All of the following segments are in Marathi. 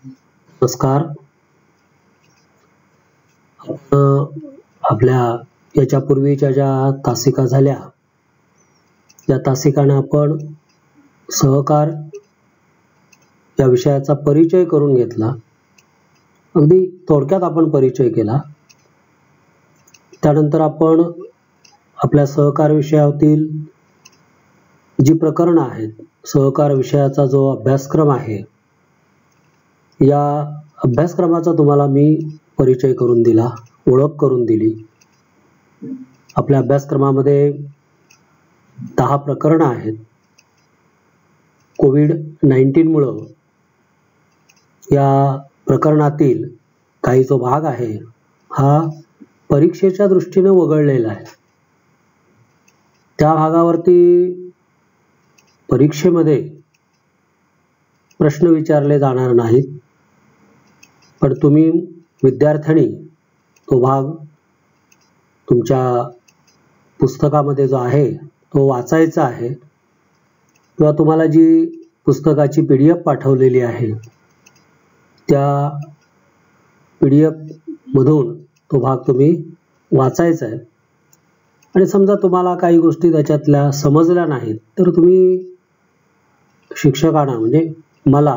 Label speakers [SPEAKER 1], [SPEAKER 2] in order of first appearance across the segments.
[SPEAKER 1] नमस्कार. आपल्या याच्यापूर्वीच्या ज्या तासिका झाल्या या तासिकांना आपण सहकार या विषयाचा परिचय करून घेतला. अगदी थोडक्यात आपण परिचय केला. त्यानंतर आपण आपल्या सहकार विषयातील जी प्रकरणं आहेत, सहकार विषयाचा जो अभ्यासक्रम आहे, या अभ्यासक्रमाचा तुम्हाला मी परिचय करून दिला, ओळख करून दिली. आपल्या अभ्यासक्रमामध्ये 10 प्रकरणं आहेत. कोविड-19 मुळे या प्रकरणातील काही जो भाग आहे हा परीक्षेच्या दृष्टीने वगळलेला आहे. त्या भागावरती परीक्षेमध्ये प्रश्न विचारले जाणार नाहीत, पण तुम्ही विद्यार्थ्यांनी तो भाग तुमच्या पुस्तकामध्ये जो आहे तो वाचायचा आहे, किंवा तुम्हाला जी पुस्तकाची PDF पाठवलेली आहे त्या PDF मधून तो भाग तुम्ही वाचायचा आहे. आणि समजा तुम्हाला काही गोष्टी त्याच्यातल्या समजल्या नाहीत तर तुम्ही शिक्षकांना म्हणजे मला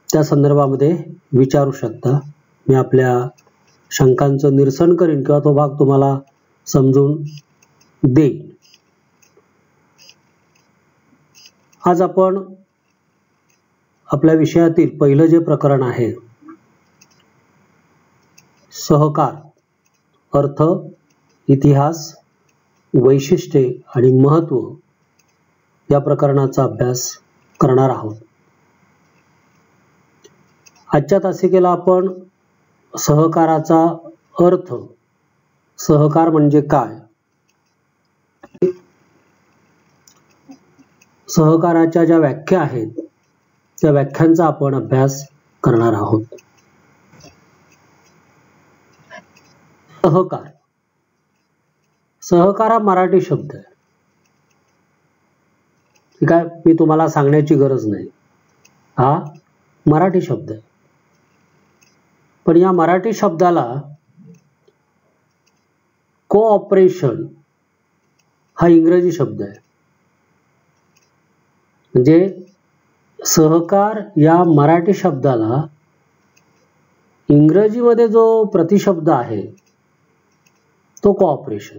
[SPEAKER 1] त्या संदर्भामध्ये विचारू शकता. मी आपल्या शंकांचं निरसन करीन किंवा तो भाग तुम्हाला समजून देईन. आज आपण आपल्या विषयातील पहिलं जे प्रकरण आहे, सहकार, अर्थ, इतिहास, वैशिष्ट्ये आणि महत्त्व या प्रकरणाचा अभ्यास करणार आहोत. आजच्या तासिकेला आपण सहकाराचा अर्थ, सहकार म्हणजे काय, सहकाराच्या ज्या व्याख्या आहेत त्या व्याख्यांचा आपण अभ्यास करणार आहोत. सहकार, सहकार हा मराठी शब्द आहे. ठीक आहे, मी तुम्हाला सांगण्याची गरज नाही, हा मराठी शब्द आहे. पण या मराठी शब्दाला कोऑपरेशन हा इंग्रजी शब्द आहे. म्हणजे सहकार या मराठी शब्दाला इंग्रजीमध्ये जो प्रतिशब्द आहे तो कोऑपरेशन.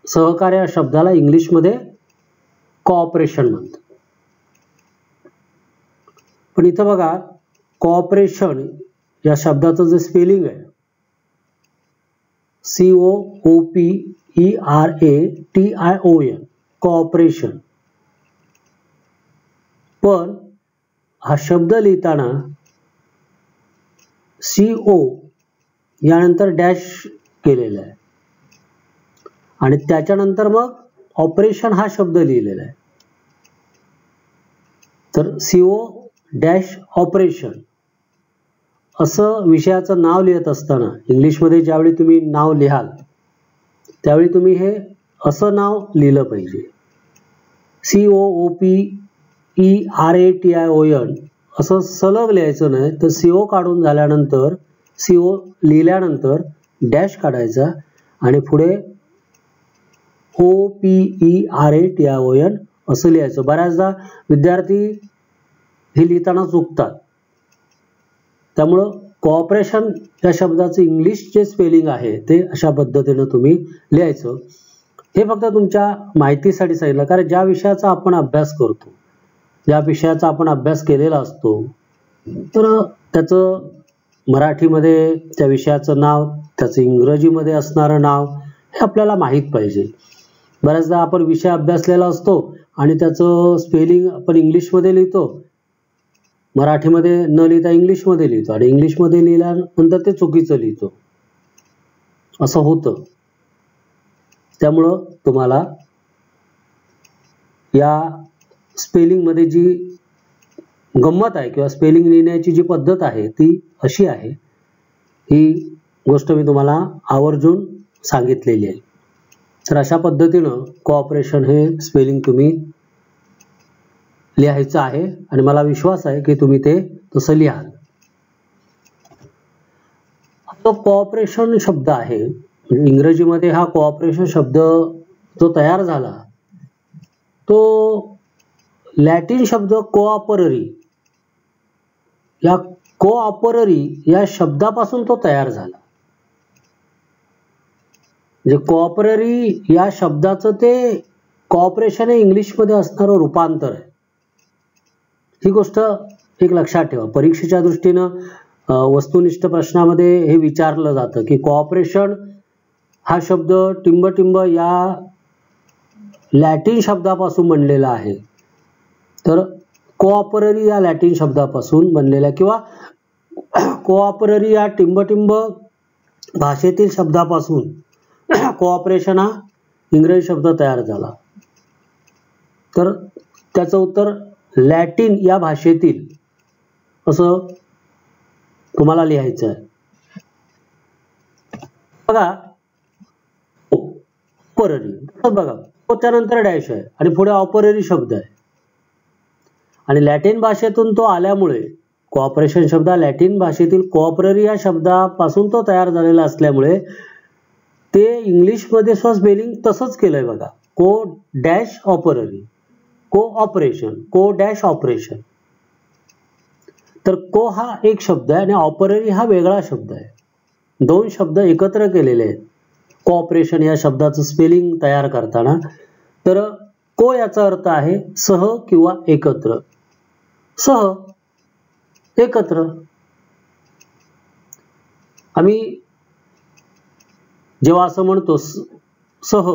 [SPEAKER 1] सहकार या शब्दाला इंग्लिशमध्ये कोऑपरेशन म्हणतात. पण इथं बघा, कोऑपरेशन या शब्दाचं जे स्पेलिंग आहे COOPERATION, कोऑपरेशन, पण हा शब्द लिहिताना CO यानंतर डॅश केलेला आहे आणि त्याच्यानंतर मग ऑपरेशन हा शब्द लिहिलेला आहे. तर CO डॅश ऑपरेशन असं विषयाचं नाव लिहित असताना इंग्लिशमध्ये ज्यावेळी तुम्ही नाव लिहाल त्यावेळी तुम्ही हे असं नाव लिहिलं पाहिजे. COOPERATION असं सलग लिहायचं नाही, तर CO काढून झाल्यानंतर, CO लिहिल्यानंतर डॅश काढायचा आणि पुढे OPERATION असं लिहायचं. बऱ्याचदा विद्यार्थी हे लिहिताना चुकतात. त्यामुळं कोऑपरेशन या शब्दाचं इंग्लिश जे स्पेलिंग आहे ते अशा पद्धतीनं तुम्ही लिहायचं. हे फक्त तुमच्या माहितीसाठी सांगितलं, कारण ज्या विषयाचा आपण अभ्यास करतो, ज्या विषयाचा आपण अभ्यास केलेला असतो, तर त्याचं मराठीमध्ये त्या विषयाचं नाव, त्याचं इंग्रजीमध्ये असणारं नाव हे आपल्याला माहीत पाहिजे. बऱ्याचदा आपण विषय अभ्यासलेला असतो आणि त्याचं स्पेलिंग आपण इंग्लिशमध्ये लिहितो, मराठीमध्ये न लिहिता इंग्लिशमध्ये लिहितो आणि इंग्लिशमध्ये लिहिल्यानंतर ते चुकीचं लिहितो, असं होतं. त्यामुळं तुम्हाला या स्पेलिंगमध्ये जी गंमत आहे किंवा स्पेलिंग लिहिण्याची जी पद्धत आहे ती अशी आहे, ही गोष्ट मी तुम्हाला आवर्जून सांगितलेली आहे. तर अशा पद्धतीनं कोऑपरेशन हे स्पेलिंग तुम्ही लिहायचं आहे आणि मला विश्वास आहे की तुम्ही ते तसं लिहाल. तो कोऑपरेशन शब्द आहे, इंग्रजीमध्ये हा कोऑपरेशन शब्द जो तयार झाला तो लॅटिन शब्द कोऑपररी, या कोऑपररी या शब्दापासून तो तयार झाला. म्हणजे कोऑपररी या शब्दाचं ते कोऑपरेशन हे इंग्लिशमध्ये असणारं रूपांतर आहे. ही गोष्ट एक लक्षात ठेवा. परीक्षेच्या दृष्टीनं वस्तुनिष्ठ प्रश्नामध्ये हे विचारलं जातं की कोऑपरेशन हा शब्द टिंब या लॅटिन शब्दापासून बनलेला आहे. तर कोऑपररी या लॅटिन शब्दापासून बनलेला किंवा कोऑपररी या टिंब भाषेतील शब्दापासून कोऑपरेशन हा इंग्रजी शब्द तयार झाला. तर त्याचं उत्तर लॅटिन या भाषेतील असं तुम्हाला लिहायचं आहे. बघा ऑपररी, बघा त्यानंतर डॅश आहे आणि पुढे ऑपररी शब्द आहे आणि लॅटिन भाषेतून तो आल्यामुळे कोऑपरेशन शब्द लॅटिन भाषेतील कोऑपररी या शब्दापासून तो तयार झालेला असल्यामुळे ते इंग्लिशमध्ये स्पेलिंग तसंच केलंय बघा. को डॅश ऑपररी, कोऑपरेशन, को डॅश ऑपरेशन. तर को हा एक शब्द आहे आणि ऑपररी हा वेगळा शब्द आहे. दोन शब्द एकत्र केलेले आहेत कोऑपरेशन या शब्दाचं स्पेलिंग तयार करताना. तर को याचा अर्थ आहे सह किंवा एकत्र, सह, एकत्र. आम्ही जेव्हा असं म्हणतो सह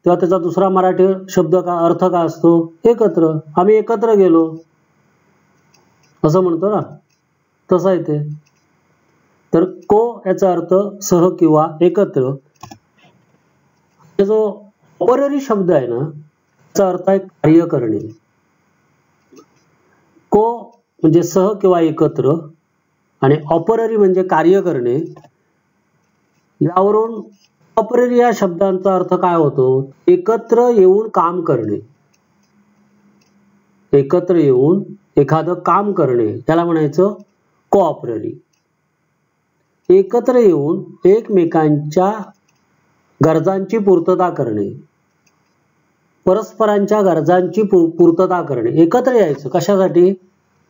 [SPEAKER 1] तेव्हा त्याचा दुसरा मराठी शब्द का अर्थ काय असतो? एकत्र. आम्ही एकत्र गेलो असं म्हणतो ना, तसं आहे ते. तर को याचा अर्थ सह किंवा एकत्र. जो ऑपररी शब्द आहे ना त्याचा अर्थ आहे कार्य करणे. को म्हणजे सह किंवा एकत्र आणि ऑपररी म्हणजे कार्य करणे. यावरून ऑपररी या शब्दांचा अर्थ काय होतो? एकत्र येऊन काम करणे. एकत्र येऊन एखादं काम करणे त्याला म्हणायचं कोऑपररी. एकत्र येऊन एकमेकांच्या गरजांची पूर्तता करणे, परस्परांच्या गरजांची पूर्तता करणे. एकत्र यायचं कशासाठी?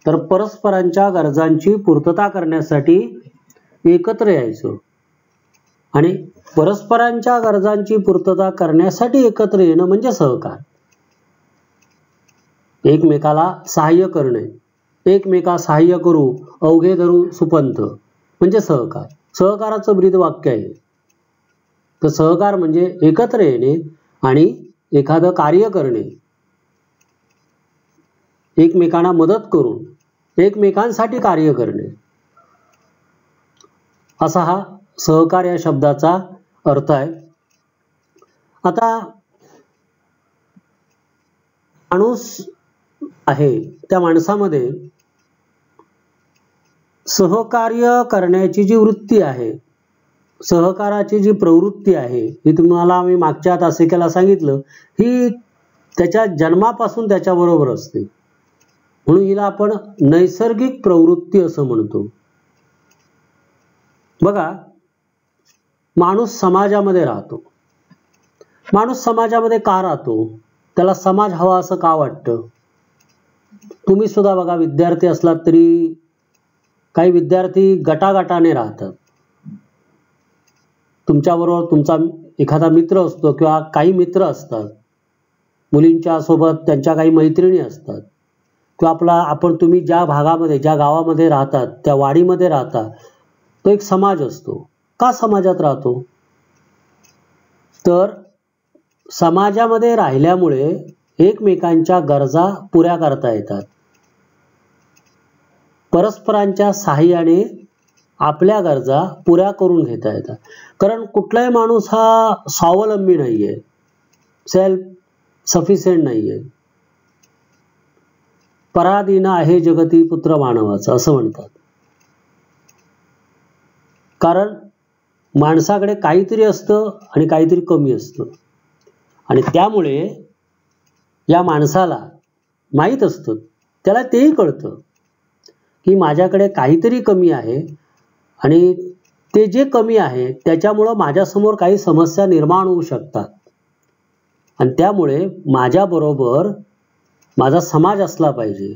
[SPEAKER 1] तर परस्परांच्या गरजांची पूर्तता करण्यासाठी एकत्र यायचं. आणि परस्परांच्या गरजांची पूर्तता करण्यासाठी एकत्र येणं म्हणजे सहकार. एकमेकाला सहाय्य करणे, एकमेका सहाय्य करू अवघे धरू सुपंथ म्हणजे सहकार. सहकाराचं ब्रीद वाक्य आहे. तर सहकार म्हणजे एकत्र येणे आणि एखादं कार्य करणे, एकमेकांना मदत करून एकमेकांसाठी कार्य करणे, असा हा सहकार या शब्दाचा अर्थ आहे. आता माणूस आहे त्या माणसामध्ये सहकार्य करण्याची जी वृत्ती आहे, सहकाराची जी प्रवृत्ती आहे, ही तुम्हाला मी मागच्या तासिकेला सांगितलं, ही त्याच्या जन्मापासून त्याच्याबरोबर असते. म्हणून हिला आपण नैसर्गिक प्रवृत्ती असं म्हणतो. बघा, माणूस समाजामध्ये राहतो. माणूस समाजामध्ये का राहतो? त्याला समाज हवा असं का वाटतं? तुम्ही सुद्धा बघा, विद्यार्थी असलात तरी काही विद्यार्थी गटागटाने राहतात. तुमच्याबरोबर तुमचा एखादा मित्र असतो किंवा काही मित्र असतात. मुलींच्या सोबत त्यांच्या काही मैत्रिणी असतात किंवा तुम्ही ज्या भागामध्ये ज्या गावामध्ये राहतात त्या वाडीमध्ये राहता, तो एक समाज असतो. का समाजात राहतो? तर समाजामध्ये राहिल्यामुळे एकमेकांच्या गरजा पुऱ्या करता येतात. परस्परांच्या सहाय्याने आपल्या गरजा पुऱ्या करून घेता येतात. कारण कुठलाही माणूस हा स्वावलंबी नाहीये, सेल्फ सफिशियंट नाहीये. पराधीन आहे जगती पुत्र मानवाचा असं म्हणतात. कारण माणसाकडे काहीतरी असतं आणि काहीतरी कमी असतं आणि त्यामुळे या माणसाला माहीत असतं, त्याला तेही कळतं की माझ्याकडे काहीतरी कमी आहे आणि ते जे कमी आहे त्याच्यामुळं माझ्यासमोर काही समस्या निर्माण होऊ शकतात आणि त्यामुळे माझ्याबरोबर माझा समाज असला पाहिजे,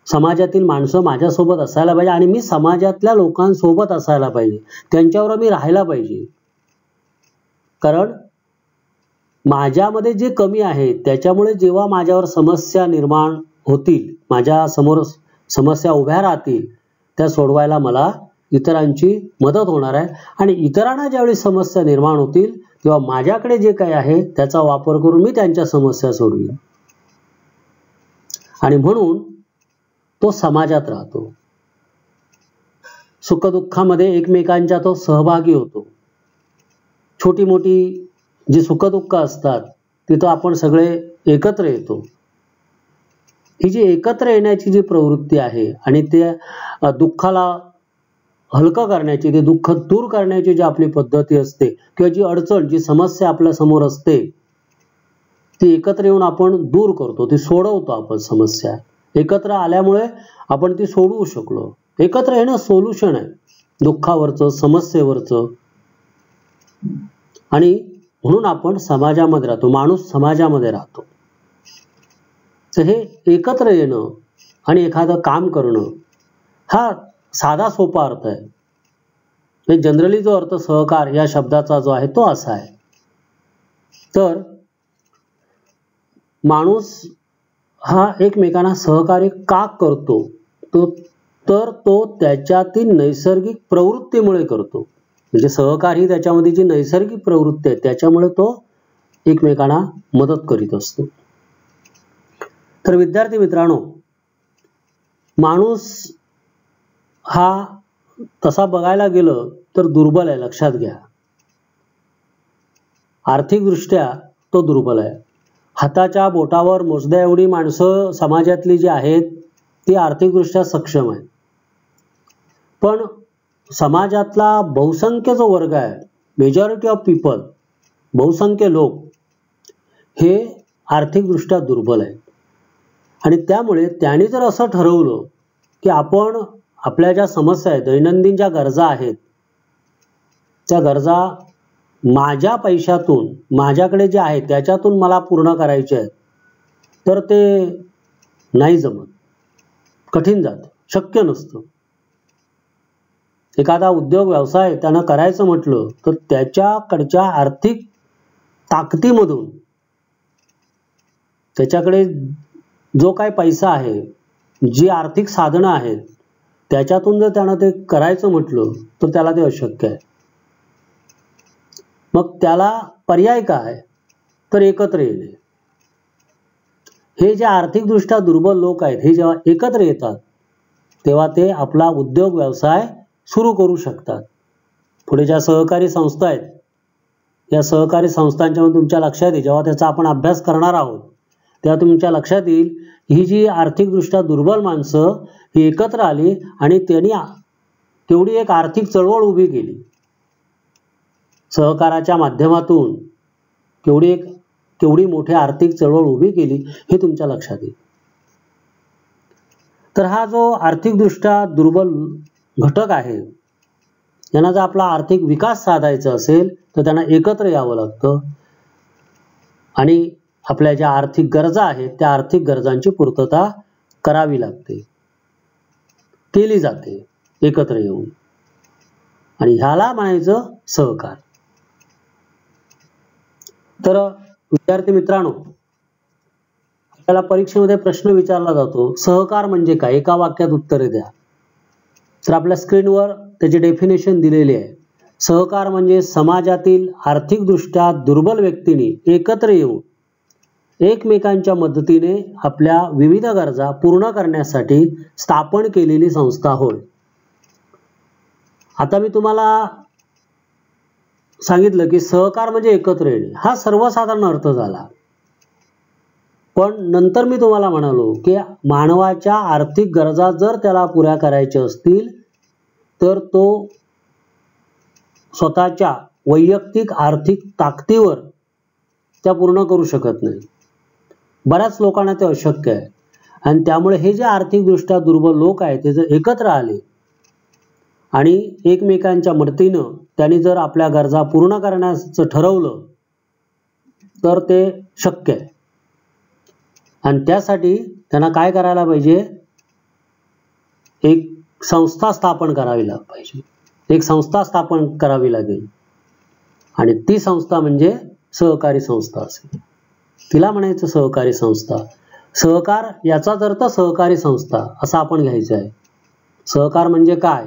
[SPEAKER 1] समाजातील माणसं माझ्यासोबत असायला पाहिजे आणि मी समाजातल्या लोकांसोबत असायला पाहिजे, त्यांच्यावर मी राहायला पाहिजे. कारण माझ्यामध्ये जे कमी आहे त्याच्यामुळे जेव्हा माझ्यावर समस्या निर्माण होतील, माझ्या समोर समस्या उभ्या राहतील, त्या सोडवायला मला इतरांची मदत होणार आहे आणि इतरांना ज्यावेळी समस्या निर्माण होतील तेव्हा माझ्याकडे जे काही आहे त्याचा वापर करून मी त्यांच्या समस्या सोडवीन. आणि म्हणून तो समाजात राहतो, सुखदुःखामध्ये एकमेकांच्या तो सहभागी होतो. छोटी मोठी जी सुखदुःख असतात तिथं आपण सगळे एकत्र येतो. ही जी एकत्र येण्याची जी प्रवृत्ती आहे आणि ते दुःखाला हलकं करण्याची, ते दुःख दूर करण्याची जी आपली पद्धती असते किंवा जी अडचण, जी समस्या आपल्या समोर असते ती एकत्र येऊन आपण दूर करतो, ती सोडवतो. आपण समस्या एकत्र आल्यामुळे आपण ती सोडवू शकलो. एकत्र येणं सोल्युशन आहे दुःखावरचं, समस्येवरचं. आणि म्हणून आपण समाजामध्ये राहतो, माणूस समाजामध्ये राहतो. तर हे एकत्र येणं आणि एखादं काम करणं हा साधा सोपा अर्थ आहे. जनरली जो अर्थ सहकार या शब्दाचा जो आहे तो असा आहे. तर माणूस हा एकमेकांना सहकार्य का करतो, तर तो त्याच्यातील नैसर्गिक प्रवृत्तीमुळे करतो. म्हणजे सहकार ही त्याच्यामध्ये जी नैसर्गिक प्रवृत्ती आहे त्याच्यामुळे तो एकमेकांना मदत करीत असतो. तर विद्यार्थी मित्रांनो, माणूस हा तसा बघायला गेलं तर दुर्बल आहे, लक्षात घ्या. आर्थिकदृष्ट्या तो दुर्बल आहे. हाताच्या बोटावर मोजण्या एवढी माणसं समाजातली जी आहेत ती आर्थिकदृष्ट्या सक्षम आहे. पण समाजातला बहुसंख्य जो वर्ग आहे, मेजॉरिटी ऑफ पीपल, बहुसंख्य लोक हे आर्थिकदृष्ट्या दुर्बल आहेत. आणि त्यामुळे त्यांनी जर असं ठरवलं की आपण आपल्या ज्या समस्या आहेत, दैनंदिन ज्या गरजा आहेत, त्या गरजा माझ्या पैशातून, माझ्याकडे जे आहे त्याच्यातून मला पूर्ण करायचे आहेत, तर ते नाही जमत, कठीण जातं, शक्य नसतं. एखादा उद्योग व्यवसाय त्यानं करायचं म्हटलं तर त्याच्याकडच्या आर्थिक ताकदीमधून, त्याच्याकडे जो काही पैसा आहे, जी आर्थिक साधनं आहेत, त्याच्यातून जर त्यानं ते करायचं म्हटलं तर त्याला ते अशक्य आहे. मग त्याला पर्याय काय, तर एकत्र येणे. हे जे आर्थिकदृष्ट्या दुर्बल लोक आहेत हे जेव्हा एकत्र येतात तेव्हा ते आपला उद्योग व्यवसाय सुरू करू शकतात. पुढे ज्या सहकारी संस्था आहेत, या सहकारी संस्थांच्या तुमच्या लक्षात येईल, जेव्हा त्याचा आपण अभ्यास करणार आहोत तेव्हा तुमच्या लक्षात येईल ही जी आर्थिकदृष्ट्या दुर्बल माणसं ही एकत्र आली आणि त्यांनी तेवढी एक आर्थिक चळवळ उभी केली. सहकाराच्या माध्यमातून केवढी मोठी आर्थिक चळवळ उभी केली हे तुमच्या लक्षात येईल. तर हा जो आर्थिकदृष्ट्या दुर्बल घटक आहे, यांना जर आपला आर्थिक विकास साधायचा असेल तर त्यांना एकत्र यावं लागतं आणि आपल्या ज्या आर्थिक गरजा आहेत त्या आर्थिक गरजांची पूर्तता करावी लागते, केली जाते एकत्र येऊन. आणि ह्याला म्हणायचं सहकार. तर विद्यार्थी मित्रांनो, आपल्याला परीक्षेमध्ये प्रश्न विचारला जातो, सहकार म्हणजे काय, एका वाक्यात उत्तरे द्या. तर आपल्या स्क्रीनवर त्याची डेफिनेशन दिलेली आहे. सहकार म्हणजे समाजातील आर्थिकदृष्ट्या दुर्बल व्यक्तींनी एकत्र येऊन एकमेकांच्या मदतीने आपल्या विविध गरजा पूर्ण करण्यासाठी स्थापन केलेली संस्था होय. आता मी तुम्हाला सांगितलं की सहकार म्हणजे एकत्र येणे, हा सर्वसाधारण अर्थ झाला. पण नंतर मी तुम्हाला म्हणालो की मानवाच्या आर्थिक गरजा जर त्याला पुऱ्या करायच्या असतील तर तो स्वतःच्या वैयक्तिक आर्थिक ताकदीवर त्या पूर्ण करू शकत नाही. बऱ्याच लोकांना ते अशक्य आहे. आणि त्यामुळे हे जे आर्थिकदृष्ट्या दुर्बल लोक आहेत ते जर एकत्र आले आणि एकमेकांच्या मदतीनं त्यांनी जर आपल्या गरजा पूर्ण करण्याचं ठरवलं तर ते शक्य आहे. आणि त्यासाठी त्यांना काय करायला पाहिजे, एक संस्था स्थापन करावी पाहिजे. एक संस्था स्थापन करावी लागेल आणि ती संस्था म्हणजे सहकारी संस्था असेल. तिला म्हणायचं सहकारी संस्था. सहकार याचाच अर्थ सहकारी संस्था असा आपण घ्यायचं आहे. सहकार म्हणजे काय,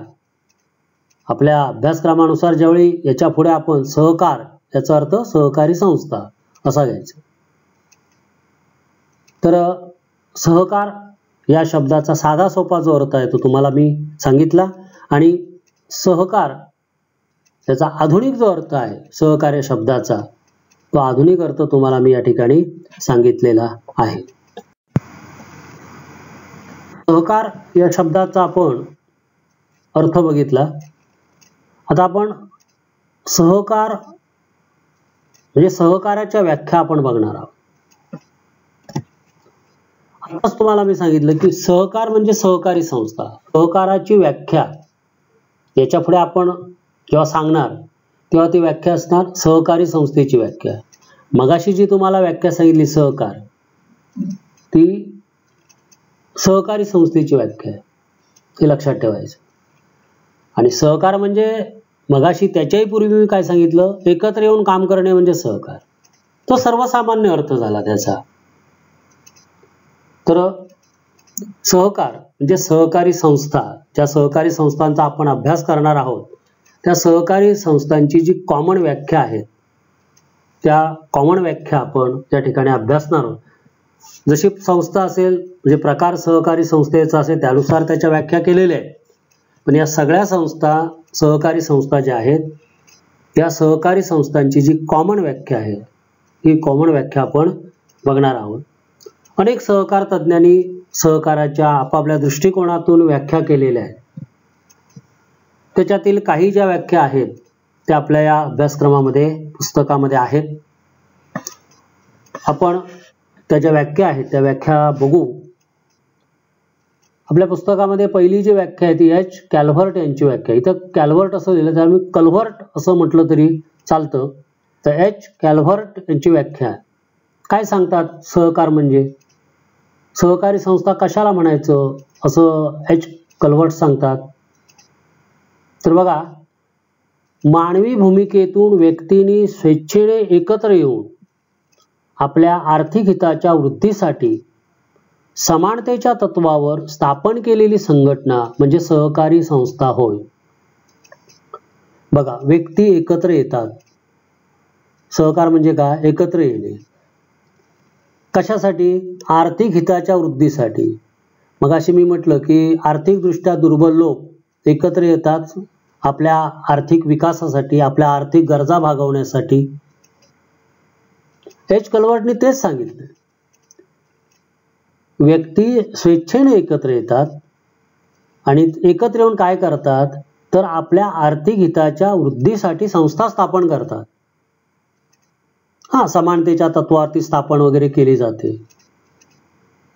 [SPEAKER 1] आपल्या अभ्यासक्रमानुसार ज्यावेळी याच्या पुढे आपण सहकार याचा अर्थ सहकारी संस्था असा घ्यायचा. तर सहकार या शब्दाचा साधा सोपा जो अर्थ आहे तो तुम्हाला मी सांगितला. आणि सहकार त्याचा आधुनिक जो अर्थ आहे सहकार्य शब्दाचा, तो आधुनिक अर्थ तुम्हाला मी या ठिकाणी सांगितलेला आहे. सहकार या शब्दाचा आपण अर्थ बघितला. आता आपण सहकार म्हणजे सहकार्याच्या व्याख्या आपण बघणार आहोत. आताच तुम्हाला मी सांगितलं की सहकार म्हणजे सहकारी संस्था. सहकाराची व्याख्या याच्या पुढे आपण जेव्हा सांगणार तेव्हा ती व्याख्या असणार सहकारी संस्थेची व्याख्या. मगाशी जी तुम्हाला व्याख्या सांगितली सहकार, ती सहकारी संस्थेची व्याख्या आहे, हे लक्षात ठेवायचं. आणि सहकार म्हणजे मगाशी त्याच्याही पूर्वी मी काय सांगितलं, एकत्र येऊन काम करणे म्हणजे सहकार. तो सर्वसामान्य अर्थ झाला त्याचा. तर सहकार म्हणजे सहकारी संस्था, ज्या सहकारी संस्थांचा आपण अभ्यास करणार आहोत त्या सहकारी संस्थांची जी कॉमन व्याख्या आहे त्या कॉमन व्याख्या आपण त्या ठिकाणी अभ्यासणार आहोत. जशी संस्था असेल म्हणजे प्रकार सहकारी संस्थेचा असेल त्यानुसार त्याच्या व्याख्या केलेल्या आहेत. पण या सगळ्या संस्था सहकारी संस्था ज्या आहेत त्या सहकारी संस्थांची जी कॉमन व्याख्या आहे ही कॉमन व्याख्या आपण बघणार आहोत. अनेक सहकार तज्ञांनी सहकाराच्या आपापल्या दृष्टिकोनातून व्याख्या केलेल्या आहेत. त्याच्यातील काही ज्या व्याख्या आहेत त्या आपल्या या अभ्यासक्रमामध्ये पुस्तकामध्ये आहेत. आपण त्या ज्या व्याख्या आहेत त्या व्याख्या बघू. आपल्या पुस्तकामध्ये पहिली जी व्याख्या आहे ती एच कॅल्व्हर्ट यांची व्याख्या. इथं कॅल्व्हर्ट असं लिहिलं तर आम्ही कल्व्हर्ट असं म्हटलं तरी चालतं. तर एच कॅल्व्हर्ट यांची व्याख्या काय सांगतात, सहकार म्हणजे सहकारी संस्था कशाला म्हणायचं असं एच कल्व्हर्ट सांगतात. तर बघा, मानवी भूमिकेतून व्यक्तींनी स्वेच्छेने एकत्र येऊन आपल्या आर्थिक हिताच्या वृद्धीसाठी समानतेच्या तत्वावर स्थापन केलेली संघटना म्हणजे सहकारी संस्था होय. बघा, व्यक्ती एकत्र येतात. सहकार म्हणजे काय, एकत्र येणे. कशासाठी, आर्थिक हिताच्या वृद्धीसाठी. मग अशी मी म्हटलं की आर्थिकदृष्ट्या दुर्बल लोक एकत्र येतात आपल्या आर्थिक विकासासाठी, आपल्या आर्थिक गरजा भागवण्यासाठी. एच कल्व्हर्टने तेच सांगितलं. व्यक्ती स्वेच्छेने एकत्र येतात आणि एकत्र येऊन काय करतात तर आपल्या आर्थिक हिताच्या वृद्धीसाठी संस्था स्थापन करतात. समानतेच्या तत्वावरती स्थापन वगैरे केली जाते.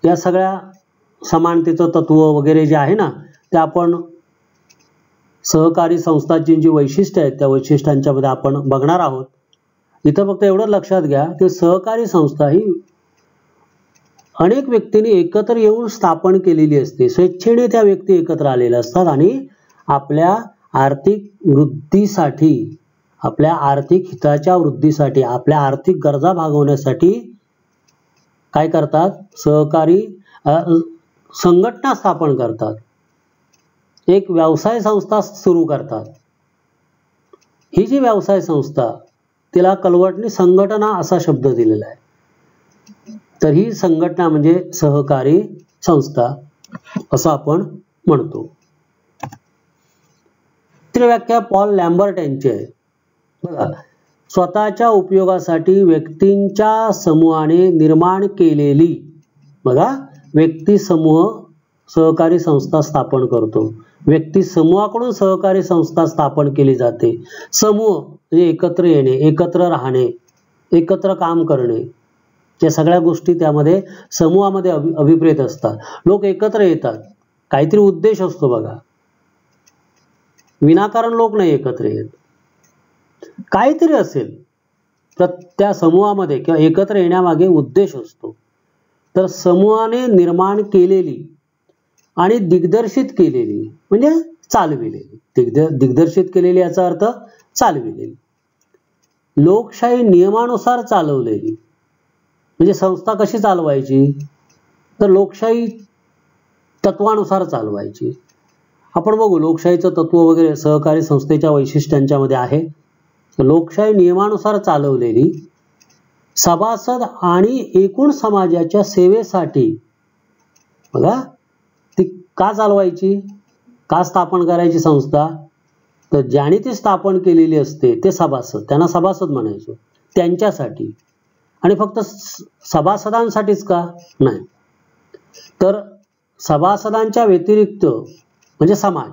[SPEAKER 1] या सगळ्या समानतेचं तत्व वगैरे जे आहे ना ते आपण सहकारी संस्थांची जी वैशिष्ट्ये आहेत त्या वैशिष्ट्यांच्या मध्ये आपण बघणार आहोत. इथं फक्त एवढं लक्षात घ्या की सहकारी संस्था ही अनेक व्यक्तींनी एकत्र येऊन स्थापन केलेली असते. स्वेच्छेने त्या व्यक्ती एकत्र आलेल्या असतात आणि आपल्या आर्थिक वृद्धीसाठी, आपल्या आर्थिक हिताच्या वृद्धीसाठी, आपल्या आर्थिक गरजा भागवण्यासाठी काय करतात, सहकारी संघटना स्थापन करतात. एक व्यवसाय संस्था सुरू करतात. ही जी व्यवसाय संस्था तिला कल्व्हर्टने संघटना असा शब्द दिलेला आहे. तर ही संघटना म्हणजे सहकारी संस्था असं आपण म्हणतो. तिसरी व्याख्या पॉल लॅम्बर्ट यांची आहे. बघा, स्वतःच्या उपयोगासाठी व्यक्तींच्या समूहाने निर्माण केलेली, बघा, व्यक्ती समूह सहकारी संस्था स्थापन करतो. व्यक्ती समूहाकडून सहकारी संस्था स्थापन केली जाते. समूह म्हणजे एकत्र येणे, एकत्र राहणे, एकत्र काम करणे. या सगळ्या गोष्टी त्यामध्ये समूहामध्ये अभिप्रेत असतात. लोक एकत्र येतात, काहीतरी उद्देश असतो बघा. विनाकारण लोक नाही एकत्र येत, काहीतरी असेल त्या समूहामध्ये किंवा एकत्र येण्यामागे उद्देश असतो. तर समूहाने निर्माण केलेली आणि दिग्दर्शित केलेली म्हणजे चालविलेली, दिग्दर्शित केलेली याचा अर्थ चालविलेली, लोकशाही नियमानुसार चालवलेली. म्हणजे संस्था कशी चालवायची, तर लोकशाही तत्वानुसार चालवायची. आपण बघू लोकशाहीचं तत्व वगैरे सहकारी संस्थेच्या वैशिष्ट्यांच्या मध्ये आहे. लोकशाही नियमानुसार चालवलेली, सभासद आणि एकूण समाजाच्या सेवेसाठी. बघा ती का चालवायची, का स्थापन करायची संस्था, तर ज्याने ती स्थापन केलेली असते ते सभासद, त्यांना सभासद म्हणायचो, त्यांच्यासाठी. आणि फक्त सभासदांसाठीच का, नाही तर सभासदांच्या व्यतिरिक्त म्हणजे समाज,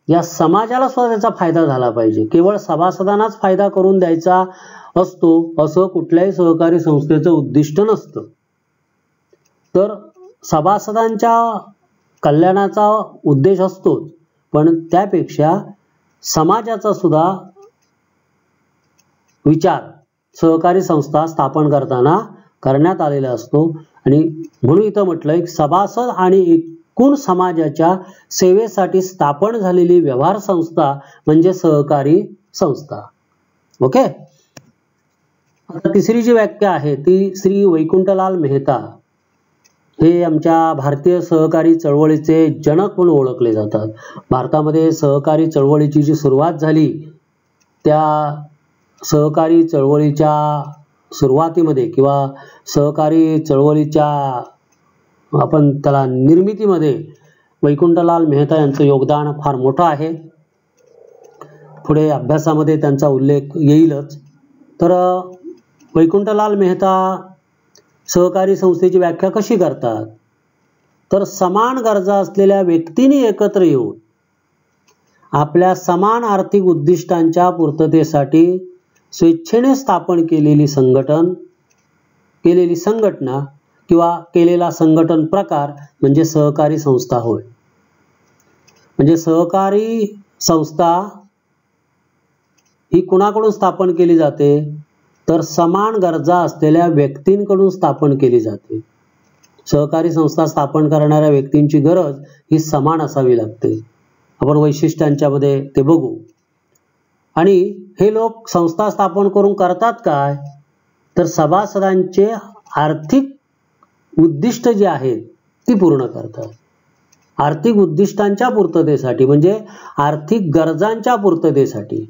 [SPEAKER 1] या समाजाला सुद्धा त्याचा फायदा झाला पाहिजे. केवळ सभासदांनाच फायदा करून द्यायचा असतो असं कुठल्याही सहकारी संस्थेचं उद्दिष्ट नसतं. तर सभासदांच्या कल्याणाचा उद्देश असतोच, पण त्यापेक्षा समाजाचा सुद्धा विचार सहकारी संस्था स्थापन करताना करण्यात आलेला असतो. आणि म्हणून इथं म्हटलंय सभासद आणि एकूण समाजाच्या सेवेसाठी स्थापन झालेली व्यवहार संस्था म्हणजे सहकारी संस्था. ओके. आता तिसरी जी व्याख्या आहे ती श्री वैकुंठलाल मेहता, हे आमच्या भारतीय सहकारी चळवळीचे जनक म्हणून ओळखले जातात. भारतामध्ये सहकारी चळवळीची जी सुरुवात झाली त्या सहकारी चळवळीच्या सुरुवातीमध्ये किंवा सहकारी चळवळीच्या आपण त्याला निर्मितीमध्ये वैकुंठलाल मेहता यांचं योगदान फार मोठं आहे. पुढे अभ्यासामध्ये त्यांचा उल्लेख येईलच. तर वैकुंठलाल मेहता सहकारी संस्थेची व्याख्या कशी करतात, तर समान गरजा असलेल्या व्यक्तींनी एकत्र येऊन आपल्या समान आर्थिक उद्दिष्टांच्या पूर्ततेसाठी स्वेच्छेने स्थापन केलेली संघटना किंवा केलेला संघटन प्रकार म्हणजे सहकारी संस्था होय. म्हणजे सहकारी संस्था ही कुणाकडून स्थापन केली जाते, तर समान गरजा असलेल्या व्यक्तींकडून स्थापन केली जाते. सहकारी संस्था स्थापन करणाऱ्या व्यक्तींची गरज ही समान असावी लागते. आपण वैशिष्ट्यांच्या मध्ये ते बघू. आणि हे लोक संस्था स्थापन करून करतात काय, तर सभासदांचे आर्थिक उद्दिष्ट जे आहेत ती पूर्ण करतात. आर्थिक उद्दिष्टांच्या पूर्ततेसाठी म्हणजे आर्थिक गरजांच्या पूर्ततेसाठी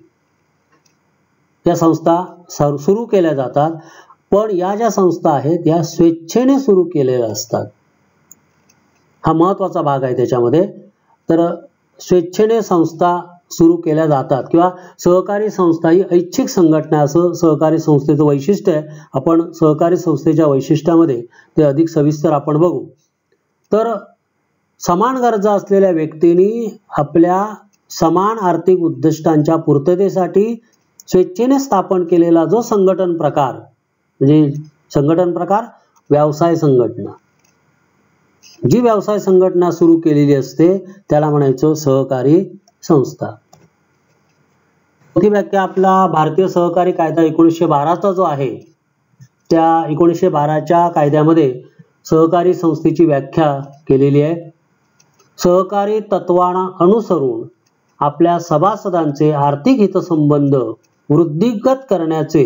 [SPEAKER 1] या संस्था सुरू केल्या जातात. पण या ज्या संस्था आहेत या स्वेच्छेने सुरू केलेल्या असतात. हा महत्त्वाचा भाग आहे त्याच्यामध्ये. तर स्वेच्छेने संस्था सुरू केल्या जातात किंवा सहकारी संस्था ही ऐच्छिक संघटना असं सहकारी संस्थेचं वैशिष्ट्य आहे. आपण सहकारी संस्थेच्या वैशिष्ट्यामध्ये ते अधिक सविस्तर आपण बघू. तर समान गरजा असलेल्या व्यक्तींनी आपल्या समान आर्थिक उद्दिष्टांच्या पूर्ततेसाठी स्वेच्छेने स्थापन केलेला जो संघटन प्रकार म्हणजे संघटन प्रकार व्यवसाय संघटना, जी व्यवसाय संघटना सुरू केलेली असते त्याला म्हणायचं सहकारी संस्था. चौथी व्याख्या आपला भारतीय सहकारी कायदा 1912चा जो आहे त्या 1912च्या कायद्यामध्ये सहकारी संस्थेची व्याख्या केलेली आहे. सहकारी तत्वांना अनुसरून आपल्या सभासदांचे आर्थिक हितसंबंध वृद्धिंगत करण्याचे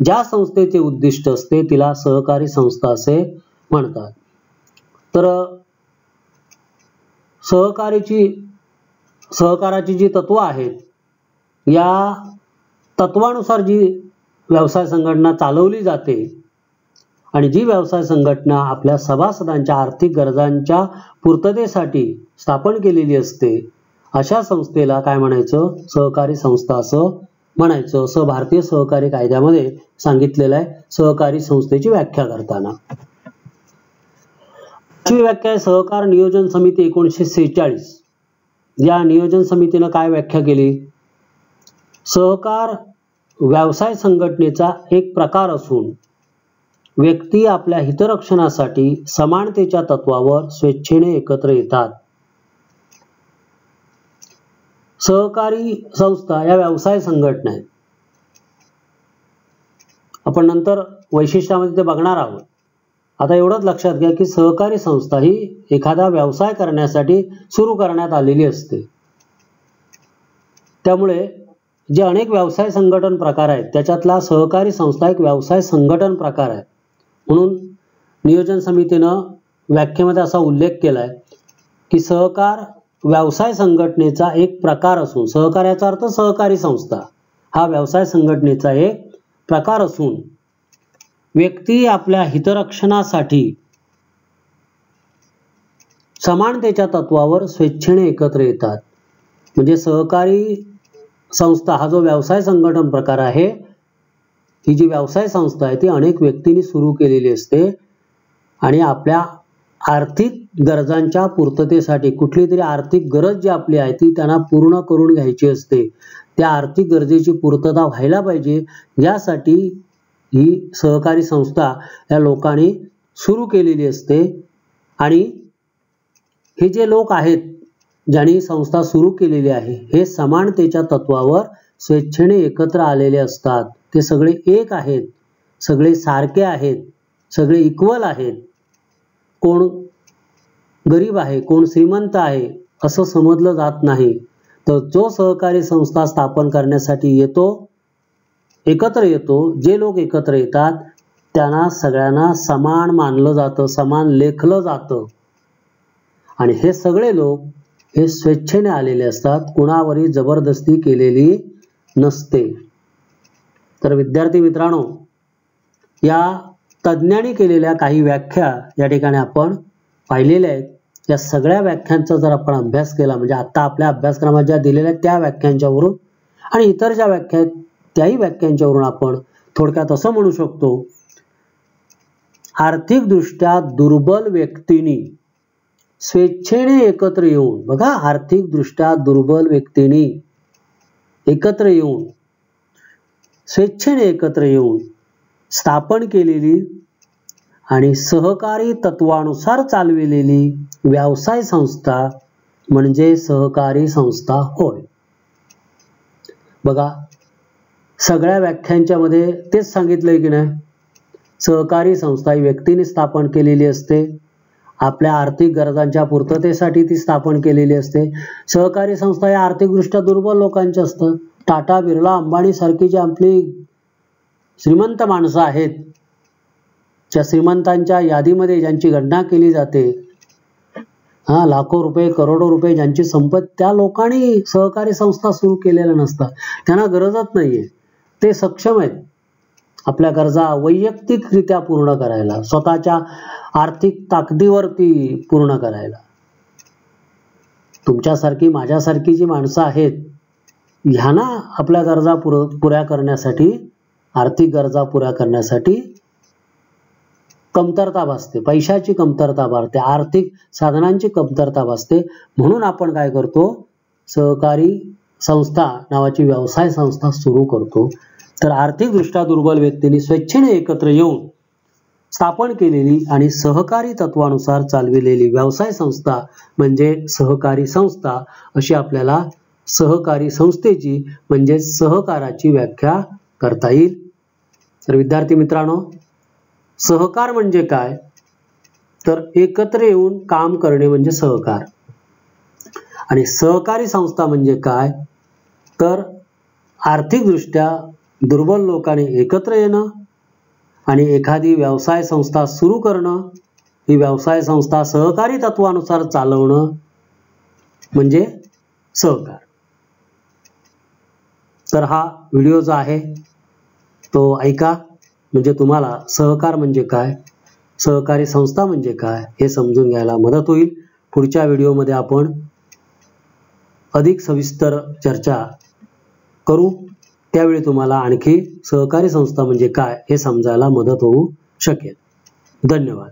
[SPEAKER 1] ज्या संस्थेचे उद्दिष्ट असते तिला सहकारी संस्था असे म्हणतात. तर सहकाराची जी तत्व आहेत या तत्वानुसार जी व्यवसाय संघटना चालवली जाते आणि जी व्यवसाय संघटना आपल्या सभासदांच्या आर्थिक गरजांच्या पूर्ततेसाठी स्थापन केलेली असते अशा संस्थेला काय म्हणायचं, सहकारी संस्था असं म्हणायचं. असं भारतीय सहकारी कायद्यामध्ये सांगितलेलं आहे सहकारी संस्थेची व्याख्या करताना. पाचवी व्याख्या आहे सहकार नियोजन समिती 1946. या नियोजन समितीनं काय व्याख्या केली, सहकार व्यवसाय संघटनेचा एक प्रकार असून व्यक्ती आपल्या हितरक्षणासाठी समानतेच्या तत्वावर स्वेच्छेने एकत्र येतात. सहकारी संस्था या व्यवसाय संघटना आहेत. आपण नंतर वैशिष्ट्यामध्ये ते बघणार आहोत. आता एवढंच लक्षात घ्या की सहकारी संस्था ही एखादा व्यवसाय करण्यासाठी सुरू करण्यात आलेली असते. त्यामुळे जे अनेक व्यवसाय संघटन प्रकार आहेत त्याच्यातला सहकारी संस्था एक व्यवसाय संघटन प्रकार आहे. म्हणून नियोजन समितीनं व्याख्येमध्ये असा उल्लेख केलाय की सहकार व्यवसाय संघटनेचा एक प्रकार असून, सहकार्याचा अर्थ सहकारी संस्था हा व्यवसाय संघटनेचा एक प्रकार असून व्यक्ती आपल्या हितरक्षणासाठी समानतेच्या तत्वावर स्वेच्छेने एकत्र येतात. म्हणजे सहकारी संस्था हा जो व्यवसाय संघटन प्रकार आहे, ही जी व्यवसाय संस्था आहे ती अनेक व्यक्तींनी सुरू केलेली असते आणि आपल्या आर्थिक गरजांच्या पूर्ततेसाठी कुठली तरी आर्थिक गरज जी आपली आहे ती त्यांना पूर्ण करून घ्यायची असते. त्या आर्थिक गरजेची पूर्तता व्हायला पाहिजे यासाठी ही सहकारी संस्था या लोकांनी सुरू केलेली असते. आणि हे जे लोक आहेत ज्यांनी संस्था सुरू केलेली आहे हे समानतेच्या तत्वावर स्वेच्छेने एकत्र आलेले असतात. ते सगळे एक आहेत, सगळे सारखे आहेत, सगळे इक्वल आहेत. कोण गरीब आहे, कोण श्रीमंत आहे असं समजलं जात नाही. तर जो सहकारी संस्था स्थापन करण्यासाठी येतो, एकत्र येतो, जे लोक एकत्र येतात त्यांना सगळ्यांना समान मानलं जातं, समान लेखलं जातं. आणि हे सगळे लोक हे स्वेच्छेने आलेले असतात, कुणावरही जबरदस्ती केलेली नसते. तर विद्यार्थी मित्रांनो, या तज्ञांनी केलेल्या काही व्याख्या या ठिकाणी आपण पाहिलेल्या आहेत. या सगळ्या व्याख्यांचा जर आपण अभ्यास केला, म्हणजे आता आपल्या अभ्यासक्रमात ज्या दिलेल्या त्या व्याख्यांच्यावरून आणि इतर ज्या व्याख्या आहेत त्याही व्याख्यांच्यावरून आपण थोडक्यात असं म्हणू शकतो, आर्थिकदृष्ट्या दुर्बल व्यक्तींनी स्वेच्छेने एकत्र येऊन, बघा, आर्थिकदृष्ट्या दुर्बल व्यक्तींनी एकत्र येऊन, स्वेच्छेने एकत्र येऊन स्थापन केलेली आणि सहकारी तत्वानुसार चालविलेली व्यवसाय संस्था म्हणजे सहकारी संस्था होय. बघा, सगळ्या व्याख्यांच्या मध्ये तेच सांगितलंय की नाही, सहकारी संस्था ही व्यक्तीने स्थापन केलेली असते, आपल्या आर्थिक गरजांच्या पूर्ततेसाठी ती स्थापन केलेली असते. सहकारी संस्था या आर्थिकदृष्ट्या दुर्बल लोकांच्या असतात. टाटा, बिर्ला, अंबानी सारखी जी आपली श्रीमंत माणसं आहेत, ज्या श्रीमंतांच्या यादीमध्ये ज्यांची गणना केली जाते, लाखो रुपये, करोडो रुपये ज्यांची संपत्ती, त्या लोकांनी सहकारी संस्था सुरू केलेल्या नसतात. त्यांना गरजच नाहीये. ते सक्षम आहेत आपल्या गरजा वैयक्तिकरित्या पूर्ण करायला, स्वतःच्या आर्थिक ताकदीवरती पूर्ण करायला. तुमच्यासारखी, माझ्यासारखी जी माणसं आहेत ह्यांना आपल्या गरजा पुऱ्या करण्यासाठी, आर्थिक गरजा पुऱ्या करण्यासाठी कमतरता भासते, पैशाची कमतरता भासते, आर्थिक साधनांची कमतरता भासते. म्हणून आपण काय करतो, सहकारी संस्था नावाची व्यवसाय संस्था सुरू करतो. तर आर्थिकदृष्ट्या दुर्बल व्यक्तींनी स्वेच्छेने एकत्र येऊन स्थापन केलेली आणि सहकारी तत्वानुसार चालविलेली व्यवसाय संस्था म्हणजे सहकारी संस्था, अशी आपल्याला सहकारी संस्थेची म्हणजे सहकाराची व्याख्या करता येईल. तर विद्यार्थी मित्रांनो, सहकार म्हणजे काय, तर एकत्र येऊन काम करणे म्हणजे सहकार. आणि सहकारी संस्था म्हणजे काय, तर आर्थिकदृष्ट्या दुर्बल लोकांनी एकत्र येणं आणि एखादी व्यवसाय संस्था सुरू करणं, ही व्यवसाय संस्था सहकारी तत्वानुसार चालवणं म्हणजे सहकार. तर हा व्हिडिओ जो आहे तो ऐका, म्हणजे तुम्हाला सहकार म्हणजे काय, सहकारी संस्था म्हणजे काय हे समजून घ्यायला मदत होईल. पुढच्या व्हिडिओमध्ये आपण अधिक सविस्तर चर्चा करू. त्यावेळी तुम्हाला आणखी सहकारी संस्था म्हणजे काय हे समजायला मदत होऊ शकेल. धन्यवाद.